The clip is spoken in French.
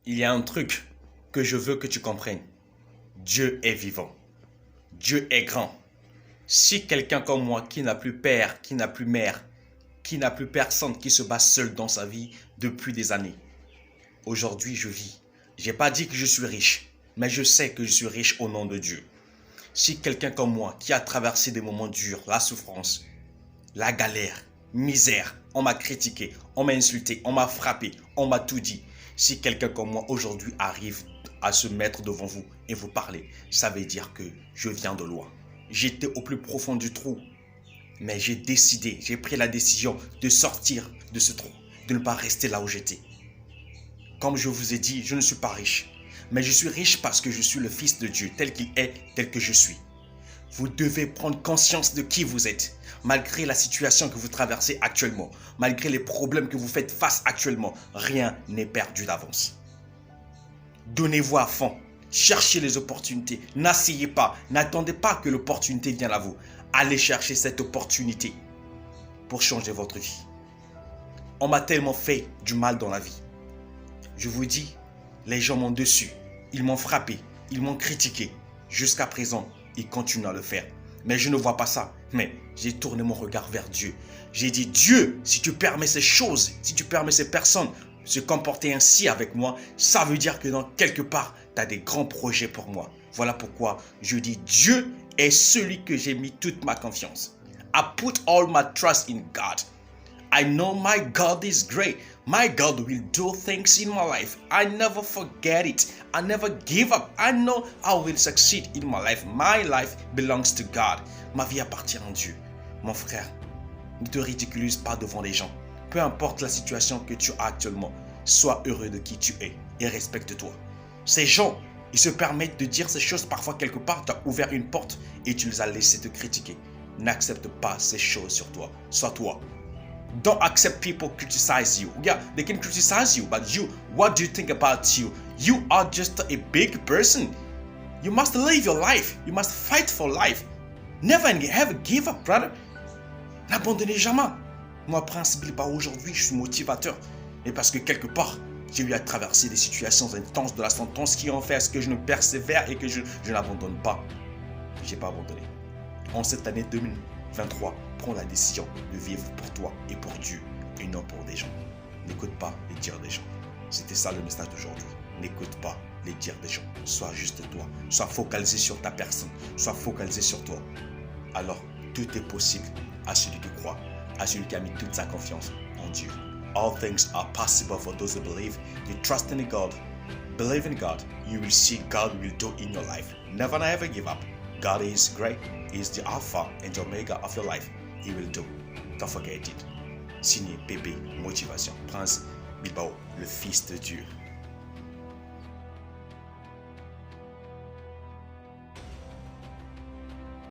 Il y a un truc que je veux que tu comprennes. Dieu est vivant. Dieu est grand. Si quelqu'un comme moi qui n'a plus père, qui n'a plus mère, qui n'a plus personne, qui se bat seul dans sa vie depuis des années, aujourd'hui je vis. J'ai pas dit que je suis riche, mais je sais que je suis riche au nom de Dieu. Si quelqu'un comme moi qui a traversé des moments durs, la souffrance, la galère, misère, on m'a critiqué, on m'a insulté, on m'a frappé, on m'a tout dit. Si quelqu'un comme moi aujourd'hui arrive à se mettre devant vous et vous parler, ça veut dire que je viens de loin. J'étais au plus profond du trou, mais j'ai pris la décision de sortir de ce trou, de ne pas rester là où j'étais. Comme je vous ai dit, je ne suis pas riche, mais je suis riche parce que je suis le Fils de Dieu, tel qu'il est, tel que je suis. Vous devez prendre conscience de qui vous êtes, malgré la situation que vous traversez actuellement, malgré les problèmes que vous faites face actuellement. Rien n'est perdu d'avance. Donnez-vous à fond, cherchez les opportunités, n'asseyez pas, n'attendez pas que l'opportunité vienne à vous. Allez chercher cette opportunité pour changer votre vie. On m'a tellement fait du mal dans la vie. Je vous dis, les gens m'ont déçu, ils m'ont frappé, ils m'ont critiqué. Jusqu'à présent, ils continuent à le faire. Mais je ne vois pas ça. Mais j'ai tourné mon regard vers Dieu. J'ai dit, Dieu, si tu permets ces choses, si tu permets ces personnes se comporter ainsi avec moi, ça veut dire que dans quelque part, tu as des grands projets pour moi. Voilà pourquoi je dis, Dieu est celui que j'ai mis toute ma confiance. I put all my trust in God. I know my God is great. My God will do things in my life. I never forget it. I never give up. I know I will succeed in my life. My life belongs to God. Ma vie appartient à Dieu. Mon frère, ne te ridiculise pas devant les gens. Peu importe la situation que tu as actuellement, sois heureux de qui tu es et respecte-toi. Ces gens, ils se permettent de dire ces choses parfois quelque part. Tu as ouvert une porte et tu les as laissés te critiquer. N'accepte pas ces choses sur toi. Sois toi. Don't accept people criticize you. Yeah, they can criticize you, but you, what do you think about you? You are just a big person. You must live your life. You must fight for life. Never ever give up, brother. N'abandonnez jamais. Moi, Prince Bilbao, aujourd'hui, je suis motivateur. Et parce que quelque part, j'ai eu à traverser des situations intenses de la sentence qui ont fait à ce que je ne persévère et que je n'abandonne pas. Je n'ai pas abandonné. En cette année 2023, prends la décision de vivre pour toi et pour Dieu et non pour des gens. N'écoute pas les dires des gens. C'était ça le message d'aujourd'hui. N'écoute pas les dires des gens. Sois juste toi. Sois focalisé sur ta personne. Sois focalisé sur toi. Alors, tout est possible à celui qui croit, à celui qui a mis toute sa confiance en Dieu. All things are possible for those who believe. You trust in God. Believe in God. You will see God will do in your life. Never ever give up. God is great. He is the Alpha and the Omega of your life. He will do. Don't forget it. Signé Bébé Motivation. Prince Bilbao, le Fils de Dieu.